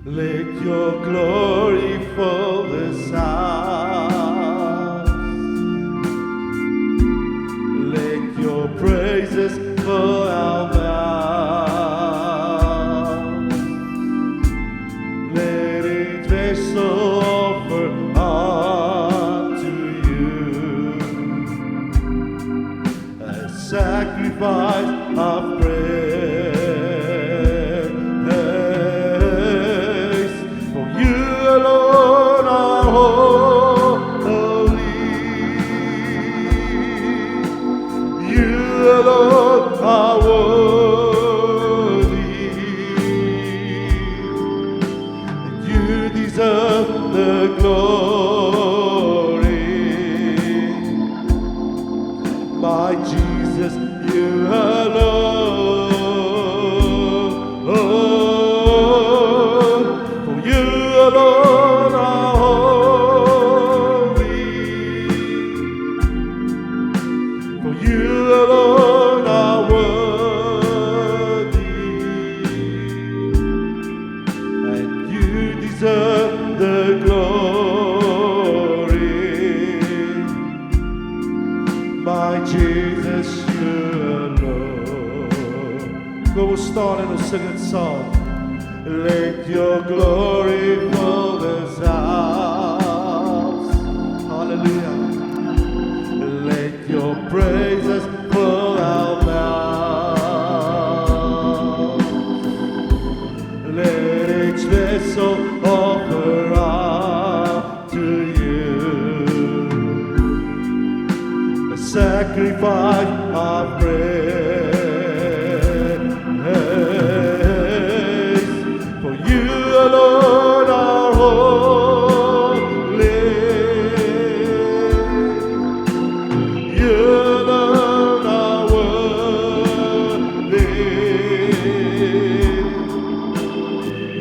Let your glory fill this house. Let your praises fill our mouth. Let each vessel offer unto you a sacrifice of praise. For you alone are holy. You alone are worthy. And you deserve the glory. My Jesus, you alone. For you alone are holy. For you alone are worthy. And you deserve the glory. My Jesus, you alone. Kom ons staan en ons sing het saam. Let your glory fill this house. Hallelujah. Let your praises fill our mouth. Let each vessel offer up to you a sacrifice of praise. For you alone are holy. You alone are worthy.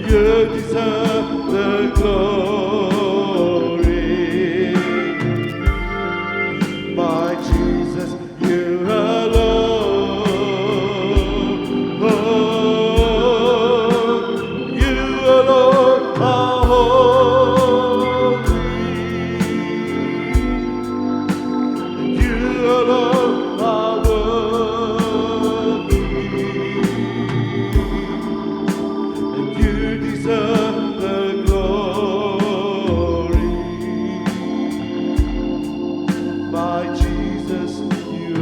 You deserve the glory. My Jesus, you alone. You alone are holy. You alone are worthy. And you deserve the glory. My Jesus, you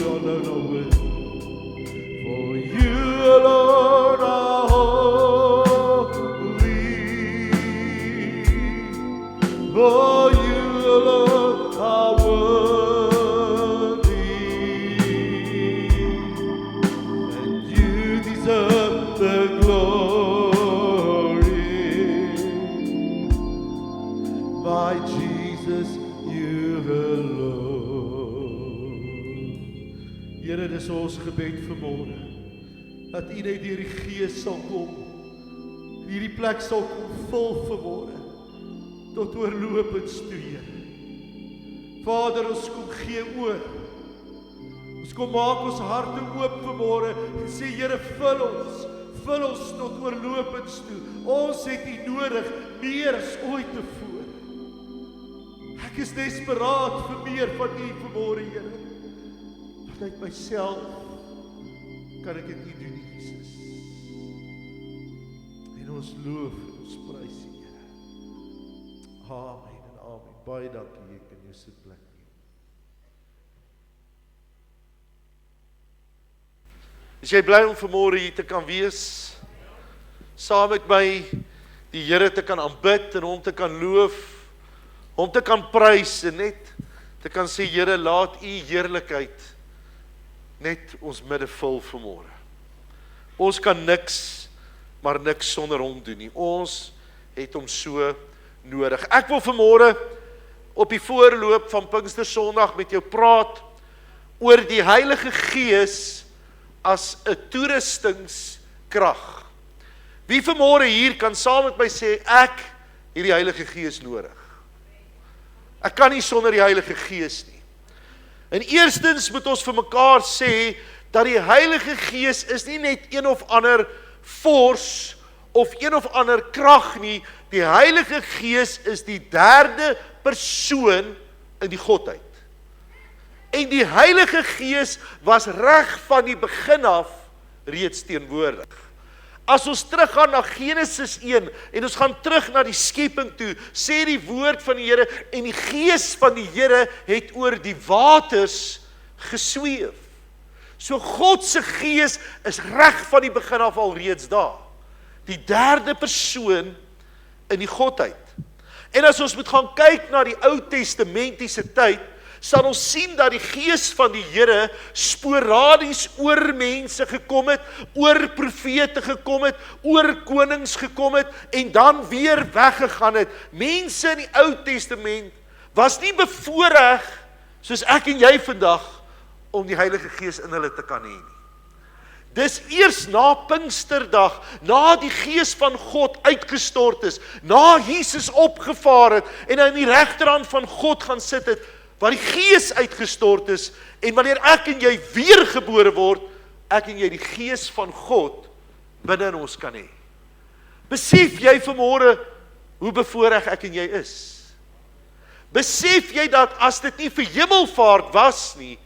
alone are worthy. For you alone are holy. For you alone are worthy. And you deserve the glory. My Jesus, you alone. Here, dis ons gebed vanmôre. Dat U net deur die Gees sal kom. En hierdie plek sal kom vul vanmôre. Tot oorlopends toe, Here. Vader, ons kom gee oor. Ons kom maak ons harte oop vanmôre en sê, Here, vul ons tot oorlopends toe. Ons het U nodig, meer as ooit tevore. Ek is desperaat vir meer van U vanmôre, Here. Vanuit myself kan ek dit nie doen, Jesus. En ons loof en ons prys U, Here. Amen en amen. Baie dankie, jy kan jou sitplek neem. Is jy bly om vanmôre hier te kan wees? Saam met my die Here te kan aanbid en hom te kan loof, hom te kan prys en net te kan sê, Here, laat U heerlikheid net ons midde vul vanmôre. Ons kan niks, maar niks sonder hom doen nie. Ons het hom so nodig. Ek wil vanmôre op die voorloop van Pinkstersondag met jou praat oor die Heilige Gees as 'n toerustingskrag. Wie vanmôre hier kan saam met my sê, ek het die Heilige Gees nodig? Ek kan nie sonder die Heilige Gees nie. En eerstens moet ons vir mekaar sê, dat die Heilige Gees is nie net een of ander force of een of ander krag nie. Die Heilige Gees is die derde persoon in die Godheid. En die Heilige Gees was reg van die begin af reeds teenwoordig. As ons teruggaan na Genesis 1 en ons gaan terug na die skepping toe, sê die woord van die Here en die Gees van die Here het oor die waters gesweef. So God se Gees is reg van die begin af al reeds daar. Die derde persoon in die Godheid. En as ons moet gaan kyk na die Ou Testamentiese tyd, sal ons sien dat die Gees van die Here sporadies oor mense gekom het, oor profete gekom het, oor konings gekom het, en dan weer weggegaan het. Mense in die Ou Testament was nie bevoorreg, soos ek en jy vandag, om die Heilige Gees in hulle te kan hê nie. Dis eers na Pinksterdag, na die Gees van God uitgestort is, na Jesus opgevaar het, en aan die regterhand van God gaan sit het, waar die Gees uitgestort is, en wanneer ek en jy weergebore word, ek en jy die Gees van God binne in ons kan hê. Besef jy vanmôre hoe bevoorreg ek en jy is? Besef jy dat as dit nie vir hemelvaart was nie,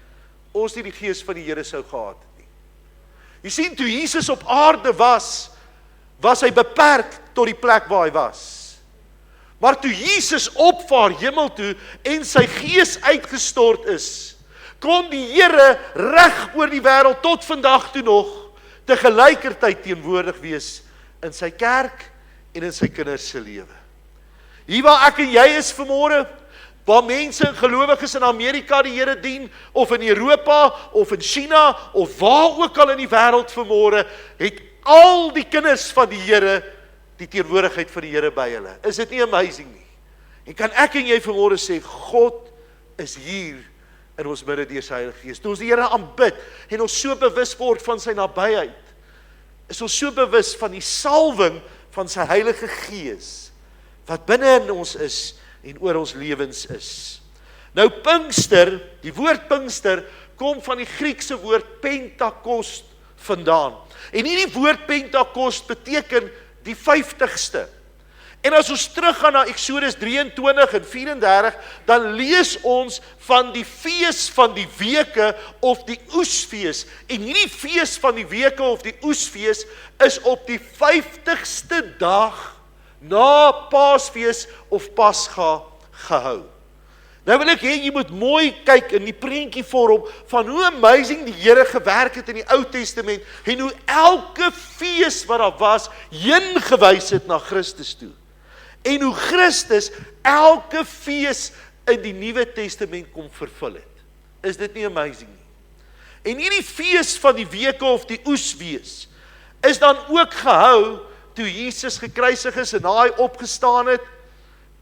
ons nie die Gees van die Here sou gehad het nie. Jy sien, toe Jesus op aarde was hy beperk tot die plek waar hy was. Maar toe Jesus opvaar hemel toe en sy Gees uitgestort is, kon die Here reg oor die wêreld tot vandag toe nog te gelykertyd teenwoordig wees in sy kerk en in sy kinders se lewe. Hier waar ek en jy is vanmôre, waar mense en gelowiges in Amerika die Here dien, of in Europa, of in China, of waar ook al in die wêreld vanmôre, het al die kinders van die Here die teenwoordigheid van die Here by hulle. Is dit nie amazing nie? En kan ek en jy vanmôre sê, God is hier in ons midde deur sy Heilige Gees. Toe ons die Here aanbid en ons so bewus word van sy nabyheid, is ons so bewus van die salwing van sy Heilige Gees wat binne in ons is en oor ons lewens is. Nou Pinkster, die woord Pinkster kom van die Griekse woord Pentakost vandaan. En hierdie woord Pentakost beteken die 50ste. En as ons teruggaan na Eksodus 23 en 34, dan lees ons van die fees van die weke of die oesfees. En hierdie fees van die weke of die oesfees is op die 50ste dag na Paasfees of Pasga gehou. Nou wil ek hê jy moet mooi kyk in die prentjie vorm van hoe amazing die Here gewerk het in die Ou Testament en hoe elke fees wat daar was heen gewys het na Christus toe. En hoe Christus elke fees in die Nuwe Testament kom vervul het. Is dit nie amazing nie? En hierdie fees van die weke of die oesfees is dan ook gehou toe Jesus gekruisig is en hy opgestaan het,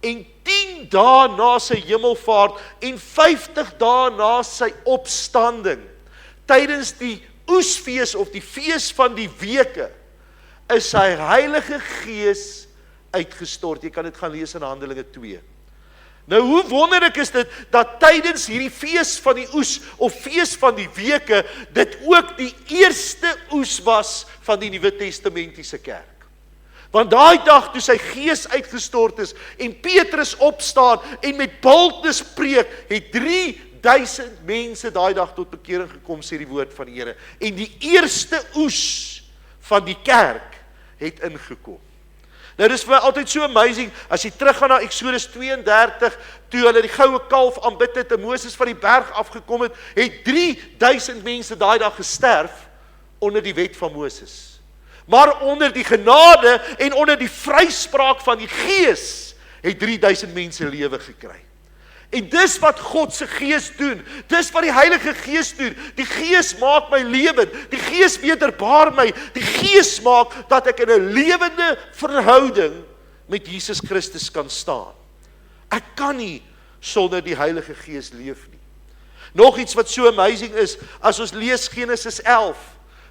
en 10 dae na sy hemelvaart en 50 dae na sy opstanding, tydens die oesfees of die fees van die weke, is sy Heilige Gees uitgestort. Jy kan dit gaan lees in Handelinge 2. Nou hoe wonderlik is dit, dat tydens hierdie fees van die oes, of fees van die weke, dit ook die eerste oes was van die Nuwe Testamentiese kerk. Want daai dag toe sy Gees uitgestort is en Petrus opstaan en met boldness preek, het 3000 mense daai dag tot bekering gekom, sê die woord van die Here. En die eerste oes van die kerk het ingekom. Nou dis vir my altyd so amazing, as jy teruggaan na Eksodus 32, toe hulle die goue kalf aanbid het en Moses van die berg afgekom het, het 3000 mense daai dag gesterf onder die wet van Moses. Maar onder die genade en onder die vryspraak van die Gees het 3000 mense lewe gekry. En dis wat God se Gees doen. Dis wat die Heilige Gees doen. Die Gees maak my lewend. Die Gees wederbaar my. Die Gees maak dat ek in 'n lewende verhouding met Jesus Christus kan staan. Ek kan nie sonder die Heilige Gees leef nie. Nog iets wat so amazing is, as ons lees Genesis 11,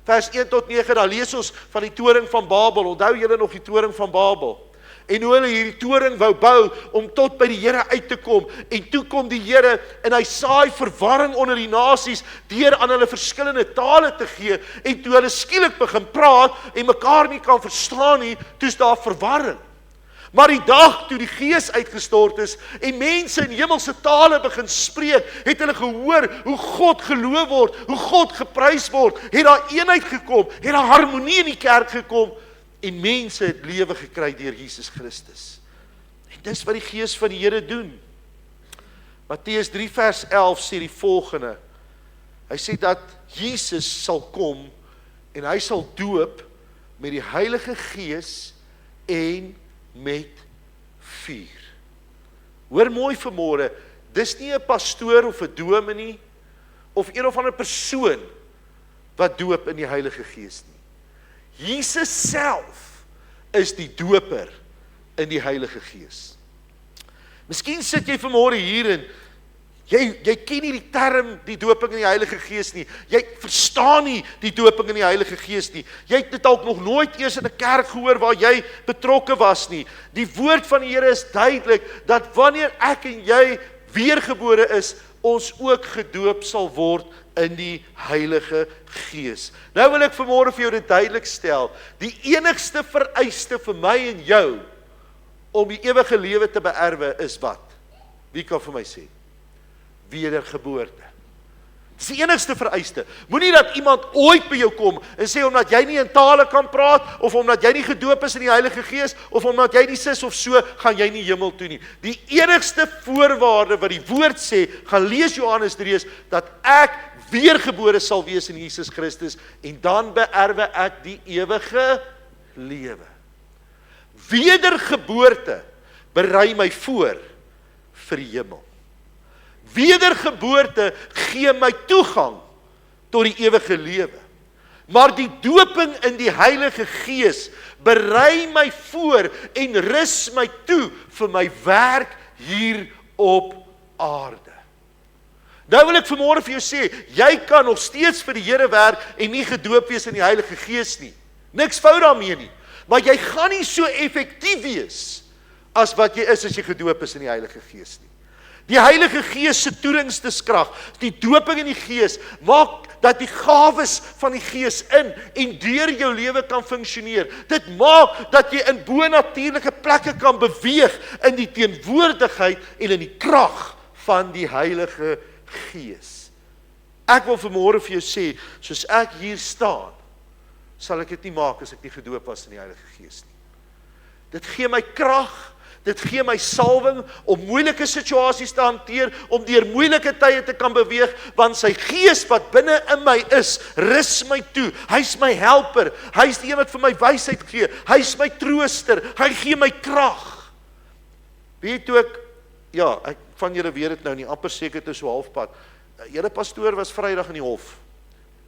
vers 1 tot 9, dan lees ons van die toring van Babel. Onthou julle nog die toring van Babel? en hoe hulle hierdie toring wou bou om tot by die Here uit te kom. En toe kom die Here en hy saai verwarring onder die nasies deur aan hulle verskillende tale te gee. En toe hulle skielik begin praat en mekaar nie kan verstaan nie, toe's daar verwarring. Maar die dag toe die Gees uitgestort is en mense in hemelse tale begin spreek, het hulle gehoor hoe God geloof word, hoe God geprys word, het daar eenheid gekom, het daar harmonie in die kerk gekom en mense het lewe gekry deur Jesus Christus. En dis wat die Gees van die Here doen. Matteus 3 vers 11 sê die volgende. Hy sê dat Jesus sal kom en hy sal doop met die Heilige Gees en met vuur. Hoor mooi vanmôre, dis nie 'n pastoor of 'n dominee of een of ander persoon wat doop in die Heilige Gees nie. Jesus self is die doper in die Heilige Gees. Miskien sit jy vanmôre hier en jy ken nie die term die doping in die Heilige Gees nie. Jy verstaan nie die doping in die Heilige Gees nie. Jy het dit dalk nog nooit eers in 'n kerk gehoor waar jy betrokke was nie. Die woord van die Here is duidelik dat wanneer ek en jy weergebore is, ons ook gedoop sal word in die Heilige Gees. Nou wil ek vanmôre vir jou dit duidelik stel. Die enigste vereiste vir my en jou om die ewige lewe te beerwe is wat? Wie kan vir my sê? Wedergeboorte. Dis die enigste vereiste. Moenie dat iemand ooit by jou kom en sê omdat jy nie in tale kan praat of omdat jy nie gedoop is in die Heilige Gees of omdat jy nie sis of so, gaan jy nie hemel toe nie. Die enigste voorwaarde wat die woord sê, gaan lees Johannes 3, dat ek weergebore sal wees in Jesus Christus en dan beerwe ek die ewige lewe. Wedergeboorte berei my voor vir die hemel. Wedergeboorte gee my toegang tot die ewige lewe. Maar die doping in die Heilige Gees berei my voor en rus my toe vir my werk hier op aarde. Nou wil ek vanmôre vir jou sê, jy kan nog steeds vir die Here werk en nie gedoop wees in die Heilige Gees nie. Niks fout daarmee nie. Maar jy gaan nie so effektief wees as wat jy is as jy gedoop is in die Heilige Gees nie. Die Heilige Gees se toeringskrag, die doping in die Gees, maak dat die gawes van die Gees in en deur jou lewe kan funksioneer. Dit maak dat jy in bonatuurlike plekke kan beweeg in die teenwoordigheid en in die krag van die Heilige Gees. Ek wil vanmôre vir jou sê, soos ek hier staan, sal ek dit nie maak as ek nie gedoop was in die Heilige Gees nie. Dit gee my krag, dit gee my salwing om moeilike situasies te hanteer, om deur moeilike tye te kan beweeg, want sy Gees wat binne in my is, rus my toe. Hy's my helper, hy's die een wat vir my wysheid gee, hy's my trooster, hy gee my krag. Weet jy ook, ja, ek van julle weet dit nou nie, amper seker te so halfpad. Julle pastoor was Vrydag in die hof,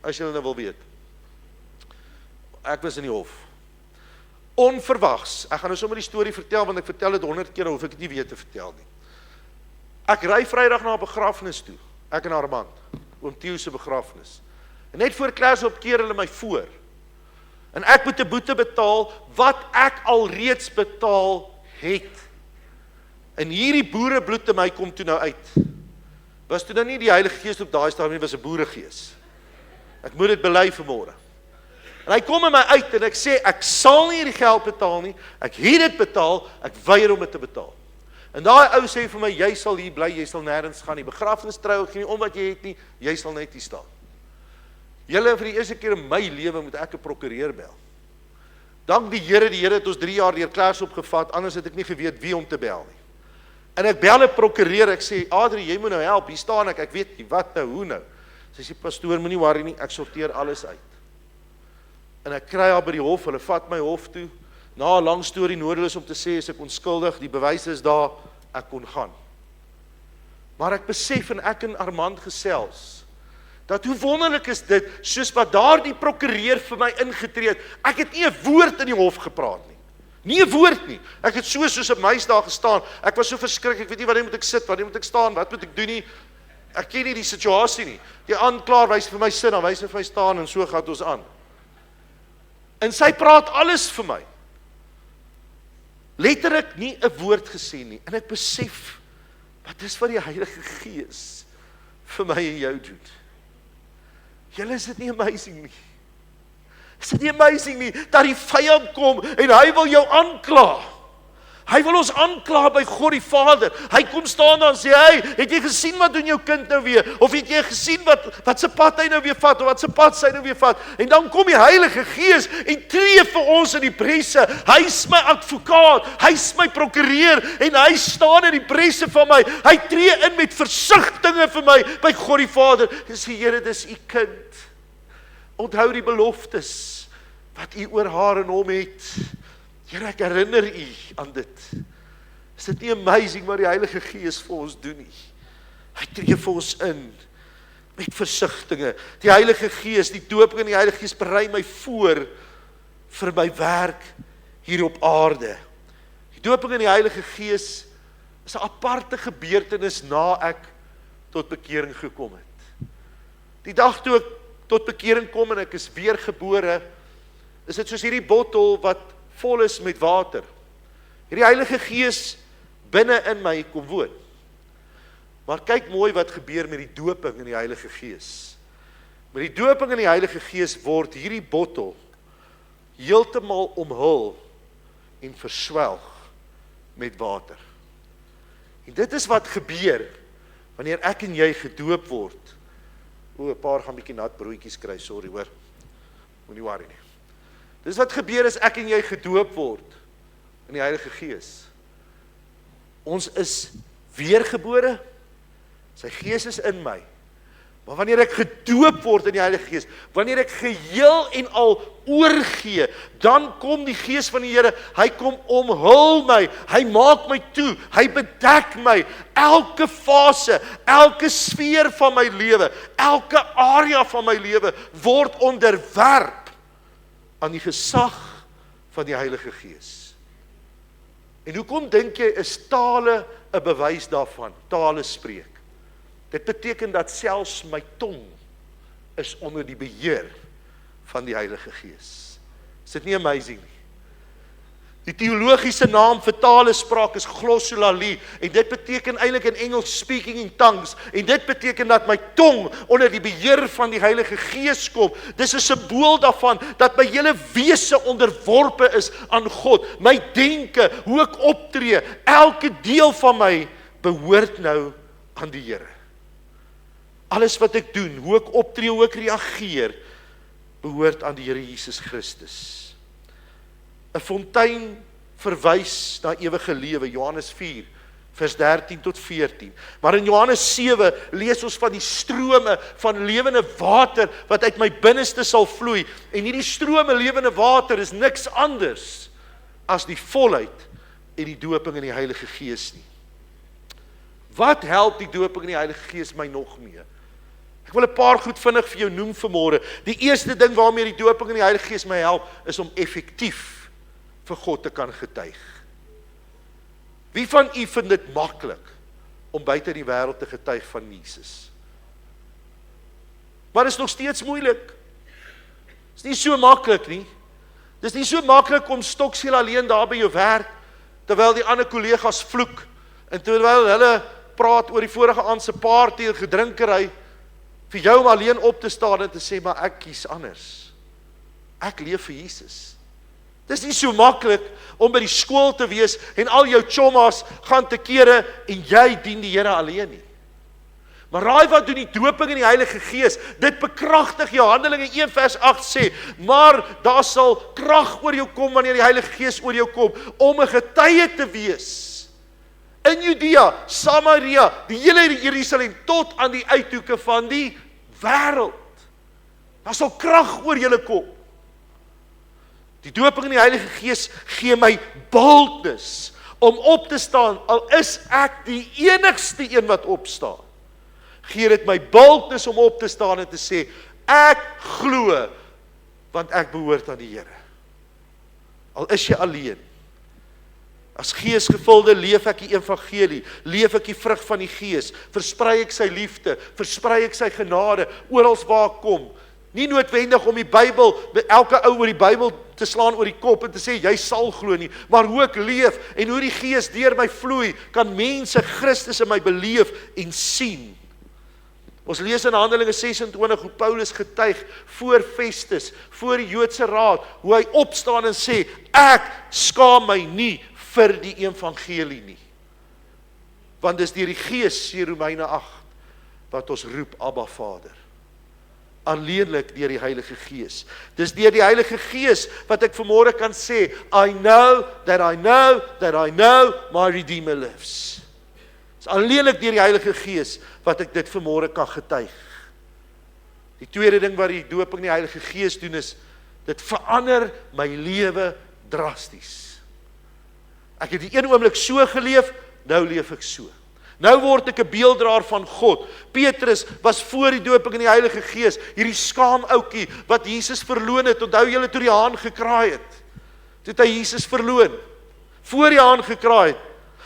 as julle nou wil weet. Ek was in die hof. Onverwags, ek gaan nou sommer die storie vertel, want ek vertel dit 100 keer, hoef ek dit nie weer te vertel nie. Ek ry Vrydag na 'n begrafnis toe, ek en Armand, oom Theo se begrafnis. En net voor Klersdorp keer hulle my voor. En ek moet 'n boete betaal, wat ek al reeds betaal het. En hierdie boerebloed in my kom toe nou uit. Was toe nou nie die Heilige Gees op daai stadium nie, was 'n boeregees. Ek moet dit bely vanmôre. En hy kom in my uit en ek sê, ek sal nie die geld betaal nie, ek het dit betaal, ek weier om dit te betaal. En daai ou sê vir my, jy sal hier bly, jy sal nêrens gaan nie, begrafnis trou, geen om wat jy het nie, jy sal net hier staan. Julle, vir die eerste keer in my lewe moet ek 'n prokureur bel. Dank die Here het ons 3 jaar deur Klersdorp gevat, anders het ek nie geweet wie om te bel nie. En ek bel 'n prokureur, ek sê, Adrie, jy moet nou help, hier staan ek weet nie, wat nou, hoe nou? Sy sê, pastoor, moenie worry nie, ek sorteer alles uit. En ek kry haar by die hof, hulle vat my hof toe, na 'n lang storie nodeloos om te sê, is ek onskuldig, die bewyse is daar, ek kon gaan. Maar ek besef en ek en Armand gesels, dat hoe wonderlik is dit, soos wat daardie prokureur vir my ingetree het, ek het nie 'n woord in die hof gepraat nie. Nie 'n woord nie. Ek het soos 'n muis daar gestaan. Ek was so verskrik, ek weet nie wanneer moet ek sit, wanneer moet ek staan, wat moet ek doen nie. Ek ken nie die situasie nie. Die aanklaer wys vir my sit, dan wys hy vir my staan en so gaan ons aan. En sy praat alles vir my. letterlik nie 'n woord gesê nie. En ek besef, wat is wat die Heilige Gees vir my en jou doen? Julle, is dit nie amazing nie? Is dit nie amazing nie, dat die vyand kom en hy wil jou aankla? Hy wil ons aankla by God die Vader. Hy kom staan dan en sê, hey, het jy gesien wat doen jou kind nou weer? Of het jy gesien wat se pad hy nou weer vat? Of wat se pad sy nou weer vat? En dan kom die Heilige Gees en tree vir ons in die presse. Hy is my advokaat, hy is my prokureur en hy staan in die presse van my. Hy tree in met versigtinge vir my by God die Vader. Hy sê, Here, dis u kind. Onthou die beloftes wat u oor haar en hom het. Here, ek herinner u aan dit. Is dit nie amazing wat die Heilige Gees vir ons doen nie? Hy tree vir ons in met versigtinge. Die Heilige Gees, die doop in die Heilige Gees berei my voor vir my werk hier op aarde. Die dooping in die Heilige Gees is 'n aparte gebeurtenis na ek tot bekering gekom het. Die dag toe ek tot bekering kom en ek is weergebore, is dit soos hierdie bottel wat vol is met water. Hierdie Heilige Gees binne in my kom woon. Maar kyk mooi wat gebeur met die doping in die Heilige Gees. Met die doping in die Heilige Gees word hierdie bottel heeltemal omhul en verswelg met water. En dit is wat gebeur wanneer ek en jy gedoop word. 'n paar gaan bietjie nat broodjies kry, sorry hoor. Moenie worry nie. Dis wat gebeur as ek en jy gedoop word in die Heilige Gees. Ons is weergebore, sy Gees is in my. Maar wanneer ek gedoop word in die Heilige Gees, wanneer ek geheel en al oorgee, dan kom die Gees van die Here, hy kom omhul my, hy maak my toe, hy bedek my, elke fase, elke sfeer van my lewe, elke area van my lewe word onderwerp aan die gesag van die Heilige Gees. En hoekom dink jy is tale 'n bewys daarvan? Tale spreek. Dit beteken dat selfs my tong is onder die beheer van die Heilige Gees. Is dit nie amazing nie? Die teologiese naam vir talespraak is glossolalie en dit beteken eintlik in Engels speaking in tongues en dit beteken dat my tong onder die beheer van die Heilige Gees kom. Dis 'n simbool daarvan dat my hele wese onderworpe is aan God. My denke, hoe ek optree, elke deel van my behoort nou aan die Here. Alles wat ek doen, hoe ek optree, hoe ek reageer, behoort aan die Here Jesus Christus. 'n fontein verwys na ewige lewe, Johannes 4, vers 13 tot 14. Maar in Johannes 7 lees ons van die strome van lewende water wat uit my binneste sal vloei. En hierdie strome lewende water is niks anders as die volheid en die doping in die Heilige Gees nie. Wat help die doping in die Heilige Gees my nog meer? Ek wil 'n paar goed vinnig vir jou noem vanmôre. Die eerste ding waarmee die doping in die Heilige Gees my help, is om effektief vir God te kan getuig. Wie van u vind dit maklik om buite die wêreld te getuig van Jesus? Maar dit is nog steeds moeilik. Dit is nie so maklik nie. Dit is nie so maklik om stoksiel alleen daar by jou werk, terwyl die ander kollegas vloek, en terwyl hulle praat oor die vorige aand se party en gedrinkery, vir jou om alleen op te staan en te sê, maar ek kies anders. Ek leef vir Jesus. Dis nie so maklik om by die skool te wees en al jou chommas gaan te kere en jy dien die Here alleen nie. Maar raai wat doen die doping in die Heilige Gees? Dit bekragtig jou. Handelinge 1 vers 8 sê, maar daar sal krag oor jou kom wanneer die Heilige Gees oor jou kom om 'n getuie te wees. In Judea, Samaria, die hele Jerusalem tot aan die uithoeke van die wêreld. Daar sal krag oor julle kom. Die doping in die Heilige Gees gee my boldness om op te staan, al is ek die enigste een wat opstaan. Gee dit my boldness om op te staan en te sê, ek glo, want ek behoort aan die Here. Al is jy alleen. As geesgevulde leef ek die evangelie, leef ek die vrug van die Gees, versprei ek sy liefde, versprei ek sy genade, oral waar ek kom. Nie noodwendig om die Bybel, elke ou oor die Bybel te slaan oor die kop en te sê jy sal glo nie, maar hoe ek leef en hoe die Gees deur my vloei, kan mense Christus in my beleef en sien. Ons lees in Handelinge 26 hoe Paulus getuig voor Festus, voor die Joodse raad, hoe hy opstaan en sê, ek skaam my nie vir die evangelie nie. Want dis deur die Gees, sê Romeine 8, wat ons roep Abba Vader. Alleenlik deur die Heilige Gees. Dis deur die Heilige Gees wat ek vanmôre kan sê, I know that I know that I know my Redeemer lives. Dis alleenlik deur die Heilige Gees wat ek dit vanmôre kan getuig. Die tweede ding wat die doping in die Heilige Gees doen is, dit verander my lewe drasties. Ek het die een oomblik so geleef, nou leef ek so. Nou word ek 'n beelddraer van God. Petrus was voor die doping in die Heilige Gees, hierdie skaam ouetjie wat Jesus verloon het. Onthou julle toe die haan gekraai het. Toe het hy Jesus verloon. Voor die haan gekraai het.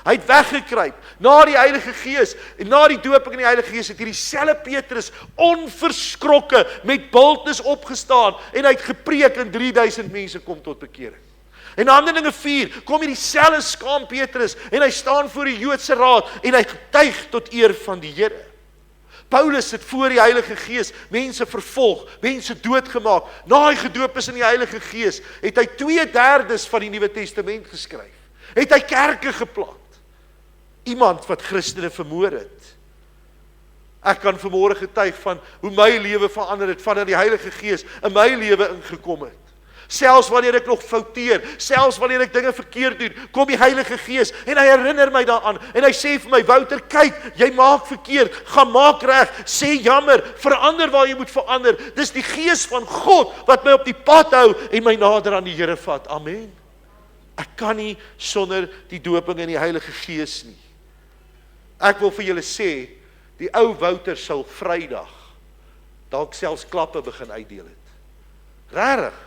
Hy het weggekruip na die Heilige Gees en na die doping in die Heilige Gees het hierdie selfe Petrus onverskrokke met bultnis opgestaan en hy het gepreek en 3000 mense kom tot bekering. En Handelinge 4 kom hierdie selfe skaam Petrus en hy staan voor die Joodse raad en hy getuig tot eer van die Here. Paulus het voor die Heilige Gees mense vervolg, mense doodgemaak. Na hy gedoop is in die Heilige Gees, het hy 2/3 van die Nuwe Testament geskryf. Het hy kerke geplant. Iemand wat Christene vermoor het. Ek kan vanmôre getuig van hoe my lewe verander het, vandat die Heilige Gees in my lewe ingekom het. Selfs wanneer ek nog fouteer, selfs wanneer ek dinge verkeerd doen, kom die Heilige Gees en hy herinner my daaraan en hy sê vir my, Wouter, kyk, jy maak verkeerd, gaan maak reg, sê jammer, verander waar jy moet verander. Dis die Gees van God wat my op die pad hou en my nader aan die Here vat. Amen. Ek kan nie sonder die doping in die Heilige Gees nie. Ek wil vir julle sê, die ou Wouter sal Vrydag dalk selfs klappe begin uitdeel het. Regtig.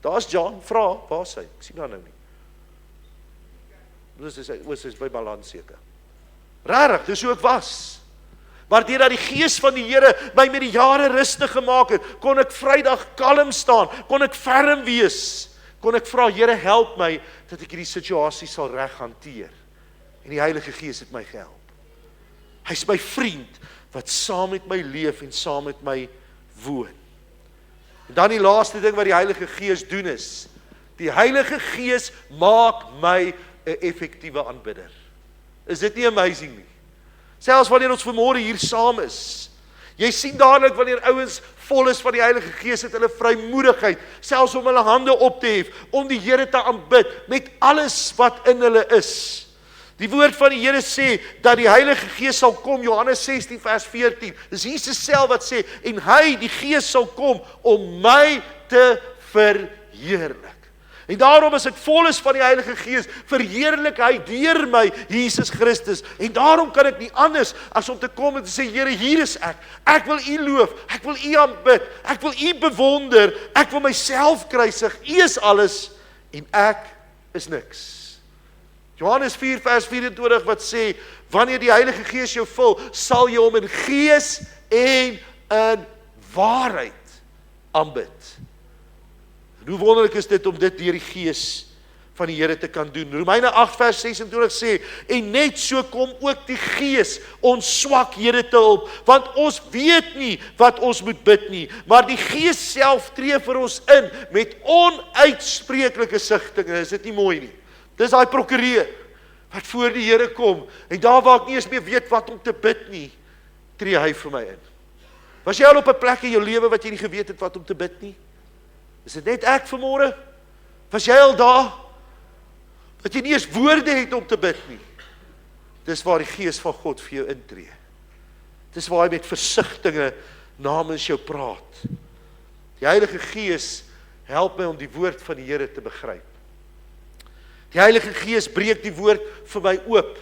Daar's John, vra, waar is hy? Ek sien haar nou nie. Dis is by balans seker. Regtig, dis hoe ek was. Maar deurdat die Gees van die Here my met die jare rustig gemaak het, kon ek Vrydag kalm staan, kon ek ferm wees, kon ek vra, Here, help my dat ek hierdie situasie sal reg hanteer. En die Heilige Gees het my gehelp. Hy's my vriend wat saam met my leef en saam met my woon. En dan die laaste ding wat die Heilige Gees doen is, die Heilige Gees maak my 'n effektiewe aanbidder. Is dit nie amazing nie? Selfs wanneer ons vanmôre hier saam is, jy sien dadelik wanneer ouens vol is van die Heilige Gees, het hulle vrymoedigheid, selfs om hulle hande op te hef, om die Here te aanbid, met alles wat in hulle is. Die woord van die Here sê, dat die Heilige Gees sal kom, Johannes 16 vers 14, dis Jesus self wat sê, en hy, die Gees sal kom, om my te verheerlik. En daarom as ek vol is van die Heilige Gees, verheerlik hy deur my, Jesus Christus, en daarom kan ek nie anders, as om te kom en te sê, Here, hier is ek wil U loof, ek wil U aanbid, ek wil U bewonder, ek wil myself kruisig, U is alles, en ek is niks. Johannes 4 vers 24 wat sê, wanneer die Heilige Gees jou vul, sal jy hom in gees en in waarheid aanbid. En hoe wonderlik is dit om dit deur die Gees van die Here te kan doen. Romeine 8 vers 26 sê, en net so kom ook die Gees ons swakhede te hulp, want ons weet nie wat ons moet bid nie, maar die Gees self tree vir ons in met onuitspreeklike sigtinge. Is dit nie mooi nie? Dis daai prokureur wat voor die Here kom en daar waar ek nie eens meer weet wat om te bid nie, tree hy vir my in. Was jy al op 'n plek in jou lewe wat jy nie geweet het wat om te bid nie? Is dit net ek vanmôre? Was jy al daar dat jy nie eens woorde het om te bid nie? Dis waar die Gees van God vir jou intree. Dis waar hy met versigtinge namens jou praat. Die Heilige Gees help my om die woord van die Here te begryp. Die Heilige Gees breek die woord vir my oop.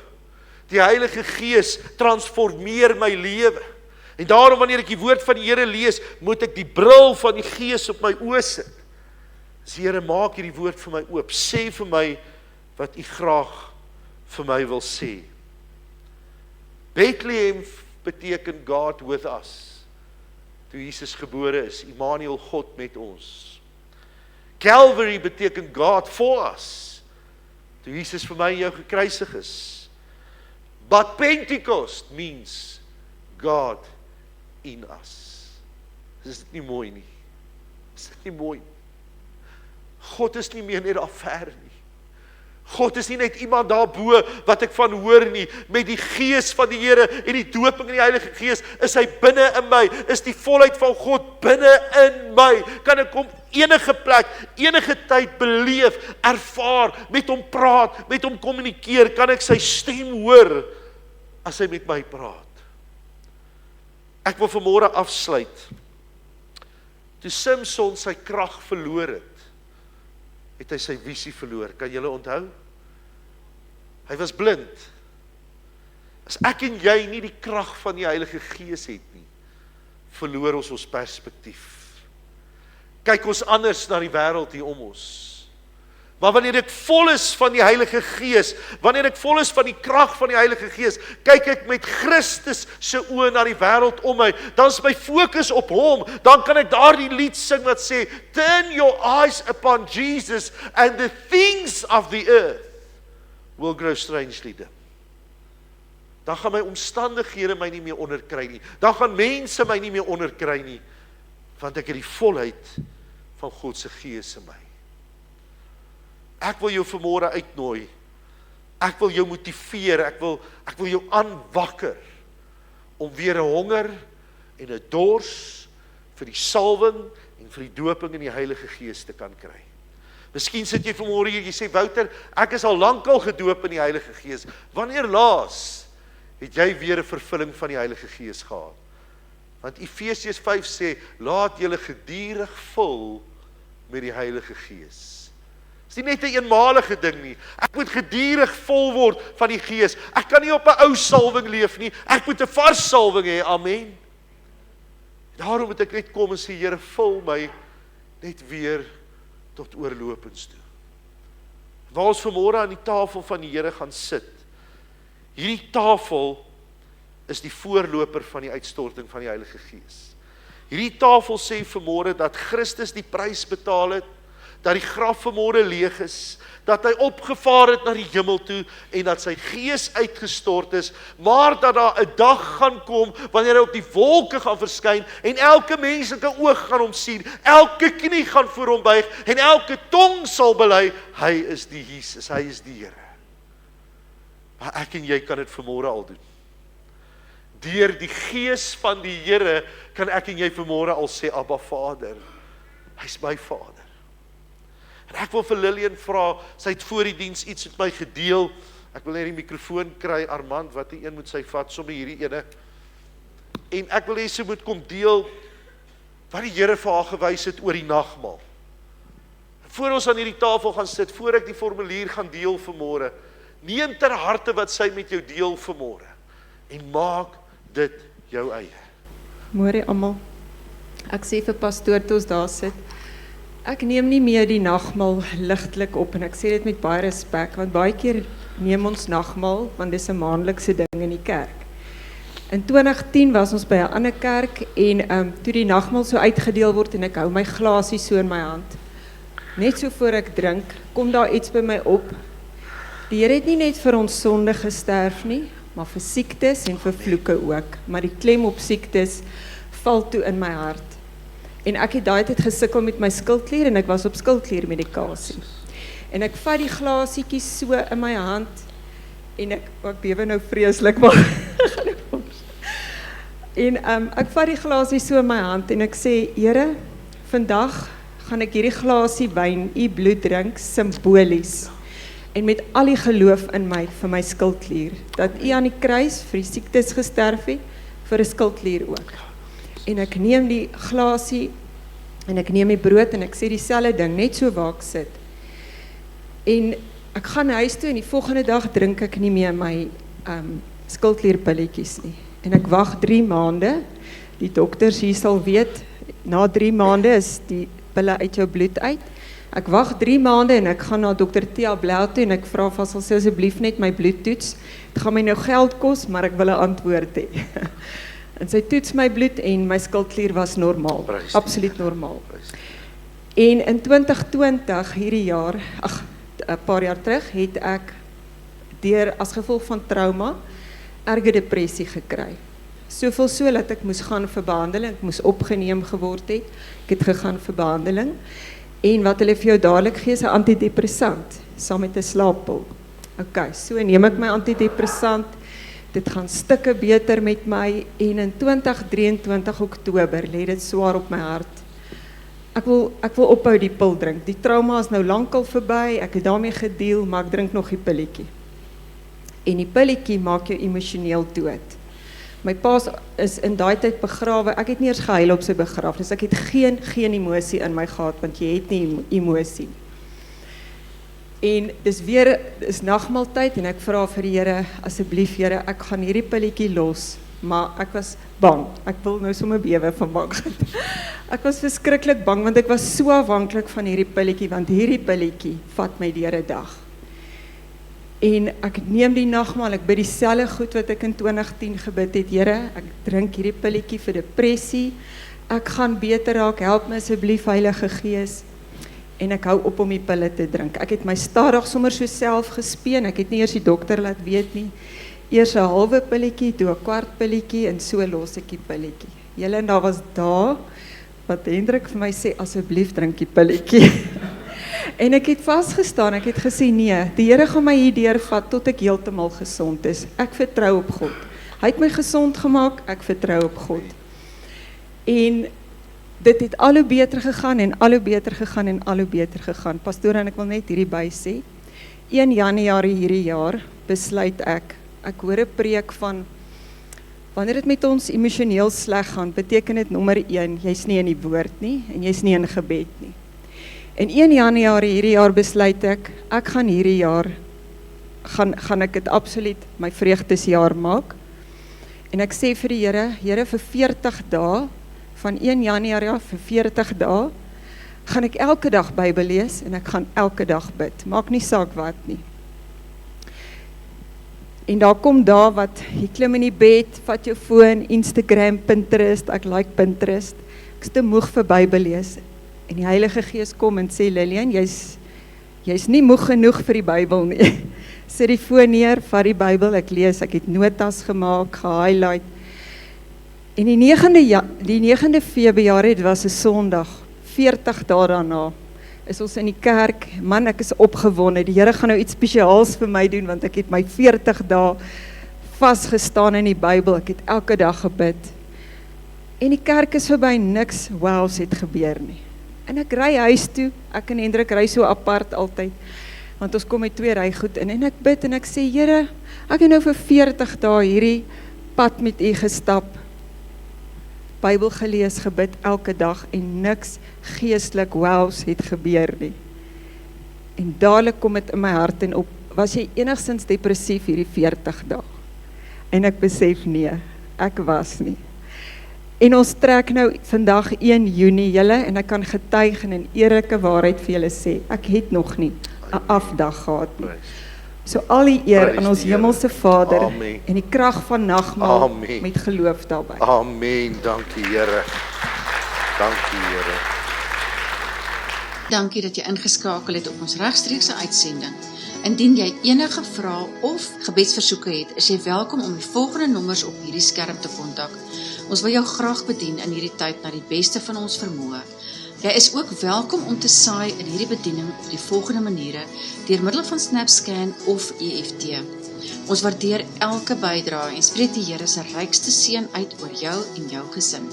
Die Heilige Gees transformeer my lewe. En daarom wanneer ek die woord van die Here lees, moet ek die bril van die Gees op my oë sit. Dis Here, maak hierdie woord vir my oop. Sê vir my wat U graag vir my wil sê. Bethlehem beteken God with us. Toe Jesus gebore is, Immanuel, God met ons. Calvary beteken God for us. Toe Jesus vir my en jou gekruisig is. But Pentecost means God in us. Is dit nie mooi nie? Is dit nie mooi? God is nie meer net daar ver nie. God is nie net iemand daarbo wat ek van hoor nie. Met die gees van die Here en die doping in die Heilige Gees is hy binne in my. Is die volheid van God binne in my. Kan ek hom enige plek, enige tyd beleef, ervaar, met hom praat, met hom kommunikeer. Kan ek sy stem hoor as hy met my praat. Ek wil vanmôre afsluit. Toe Samson sy krag verloor het hy sy visie verloor. Kan julle onthou? Hy was blind. As ek en jy nie die krag van die Heilige Gees het nie, verloor ons perspektief. Kyk ons anders na die wêreld hier om ons. Maar wanneer ek vol is van die Heilige Gees, wanneer ek vol is van die krag van die Heilige Gees, kyk ek met Christus se oë na die wêreld om my, dan is my fokus op hom, dan kan ek daardie lied sing wat sê, turn your eyes upon Jesus and the things of the earth will grow strangely dim. Dan gaan my omstandighede my nie meer onderkry nie, dan gaan mense my nie meer onderkry nie, want ek het die volheid van God se Gees in my. Ek wil jou vanmôre uitnooi. Ek wil jou motiveer, ek wil jou aanwakker om weer 'n honger en 'n dors vir die salwing en vir die doping in die Heilige Gees te kan kry. Miskien sit jy vanmôre hier, jy sê Wouter, ek is al lankal gedoop in die Heilige Gees. Wanneer laas het jy weer 'n vervulling van die Heilige Gees gehad? Want Efesiërs 5 sê, laat julle gedurig vul met die Heilige Gees. Dis nie net 'n eenmalige ding nie. Ek moet gedurig vol word van die Gees. Ek kan nie op 'n ou salwing leef nie. Ek moet 'n vars salwing hê. Amen. Daarom moet ek net kom en sê, Here, vul my net weer tot oorlopends toe. Waar ons vanmôre aan die tafel van die Here gaan sit. Hierdie tafel is die voorloper van die uitstorting van die Heilige Gees. Hierdie tafel sê vanmôre dat Christus die prys betaal het, dat die graf vanmôre leeg is, dat hy opgevaar het na die hemel toe en dat sy Gees uitgestort is, maar dat daar 'n dag gaan kom wanneer hy op die wolke gaan verskyn en elke menslike oog gaan hom sien, elke knie gaan voor hom buig en elke tong sal bely, hy is die Jesus, hy is die Here. Maar ek en jy kan dit vanmôre al doen. Deur die Gees van die Here kan ek en jy vanmôre al sê, Abba Vader, hy's my Vader. En ek wil vir Lillian vra, sy het voor die diens iets met my gedeel. Ek wil net die mikrofoon kry, Armand, wat die een moet sy vat, sommer hierdie ene. En ek wil hê sy moet kom deel wat die Here vir haar gewys het oor die nagmaal. Voor ons aan hierdie tafel gaan sit, voor ek die formulier gaan deel vanmôre, neem ter harte wat sy met jou deel vanmôre en maak dit jou eie. Môre almal. Ek sê vir pastoor toe ons daar sit, ek neem nie meer die nagmaal ligtelik op en ek sê dit met baie respek, want baie keer neem ons nagmaal, want dis 'n maandelikse ding in die kerk. In 2010 was ons by 'n ander kerk en toe die nagmaal so uitgedeel word en ek hou my glasie so in my hand. Net so voor ek drink, kom daar iets by my op. Die Here het nie net vir ons sonde gesterf nie, maar vir siektes en vir vloeke ook. Maar die klem op siektes val toe in my hart. En ek het daai tyd gesukkel met my skildklier en ek was op skildkliermedikasie. En ek vat die glasietjie so in my hand en ek bewe nou vreeslik maar. En ek vat die glasie so in my hand en ek sê, Here, vandag gaan ek hierdie glasie wyn, u bloed drink, simbolies. En met al die geloof in my, vir my skildklier, dat u aan die kruis vir die siektes gesterf het, vir 'n skildklier ook. En ek neem die glasie, en ek neem die brood, en ek sê dieselfde ding, net so waar ek sit. En ek gaan huis toe, en die volgende dag drink ek nie meer my skildklierpilletjies nie. En ek wag 3 maande, die dokters hier sal weet, na 3 maande is die pille uit jou bloed uit. Ek wag 3 maande en ek gaan na dokter Tia Blau toe en ek vra of sy asseblief net my bloed toets. Dit gaan my nou geld kos, maar ek wil 'n antwoord hê. En sy toets my bloed en my skildklier was normaal, absoluut normaal. En in 2020, hierdie jaar, 'n paar jaar terug, het ek as gevolg van trauma erge depressie gekry. Soveel so dat ek moes gaan vir behandeling, ek moes opgeneem geword het. Ek het gegaan vir behandeling. En wat hulle vir jou dadelik gee is 'n antidepressant saam met 'n slaappil. Okay, so neem ek my antidepressant. Dit gaan stukke beter met my en in 2023 Oktober lê dit swaar op my hart. Ek wil ophou die pil drink. Die trauma is nou lankal verby, ek het daarmee gedeel, maar ek drink nog die pilletjie. En die pilletjie maak jou emosioneel dood. My pa is in daai tyd begrawe. Ek het nie eers gehuil op sy begrafnis. Ek het geen emosie in my gehad, want jy het nie emosie. En dis nagmaaltyd en ek vra vir die Here, asseblief Here, ek gaan hierdie pilletjie los, maar ek was bang. Ek wil nou sommer bewe van bangheid. Ek was verskriklik bang want ek was so afhanklik van hierdie pilletjie, want hierdie pilletjie vat my deur 'n dag. En ek neem die nagmaal, ek bid dieselfde goed wat ek in 2010 gebid het, Here, ek drink hierdie pilletjie vir depressie, ek gaan beter raak, help my asseblief Heilige Gees, en ek hou op om die pille te drink. Ek het my stadig sommer so self gespeen, ek het nie eers die dokter laat weet nie, eers 'n halwe pilletjie, toe 'n kwart pilletjie, en so los ek die pilletjie. Julle, en daar was dae, wat Hendrik vir my sê, asseblief drink die pilletjie. En ek het vasgestaan, ek het gesê, nee, die Here gaan my hierdeur vat tot ek heeltemal gesond is. Ek vertrou op God. Hy het my gesond gemaak, ek vertrou op God. En dit het al hoe beter gegaan en al hoe beter gegaan en al hoe beter gegaan. Pastoor, en ek wil net hierdie by sê, 1 Januarie hierdie jaar besluit ek hoor 'n preek van, wanneer dit met ons emosioneel sleg gaan, beteken dit nommer 1, jy's nie in die woord nie, en jy's nie in gebed nie. En 1 Januarie hierdie jaar besluit ek gaan hierdie jaar, gaan ek dit absoluut my vreugdesjaar maak. En ek sê vir die Here, vir 40 dae, van 1 Januarie af vir 40 dae, gaan ek elke dag Bybel lees en ek gaan elke dag bid. Maak nie saak wat nie. En daar kom dae wat, jy klim in die bed, vat jou foon, Instagram, Pinterest, ek like Pinterest, ek is te moeg vir Bybel lees. En die Heilige Gees kom en sê, Lillian, jy's nie moeg genoeg vir die Bybel nie. Sit die foon neer, vat die Bybel, ek lees, ek het notas gemaak, gehighlight. En die 9de Februarie, dit was 'n Sondag, 40 dae daarna, is ons in die kerk, man, ek is opgewonde, die Here gaan nou iets spesiaals vir my doen, want ek het my 40 dae vasgestaan in die Bybel, ek het elke dag gebid. En die kerk is verby, niks wows het gebeur nie. En ek ry huis toe, ek en Hendrik ry so apart altyd, want ons kom met 2 rygoed in, en ek bid en ek sê, Here, ek het nou vir 40 dae hierdie pad met U gestap, Bybel gelees, gebid elke dag, en niks geestelik wows het gebeur nie. En dadelik kom dit in my hart en op, was jy enigstens depressief hierdie 40 dae? En ek besef nee, ek was nie. En ons trek nou vandag 1 Junie, julle, en ek kan getuig en in eerlike waarheid vir julle sê, ek het nog nie 'n afdag gehad nie. So al die eer aan ons hemelse Vader, Amen. En die krag van nagmaal Amen. met geloof daarbij. Amen, dankie Here. Dankie Here. Dankie dat jy ingeskakel het op ons regstreekse uitsending. Indien jy enige vrae of gebedsversoeke het, is jy welkom om die volgende nommers op hierdie skerm te kontak. Ons wil jou graag bedien in hierdie tyd na die beste van ons vermoë. Jy is ook welkom om te saai in hierdie bediening op die volgende maniere, deur middel van SnapScan of EFT. Ons waardeer elke bydrae en spreek die Here se rykste seën uit oor jou en jou gesin.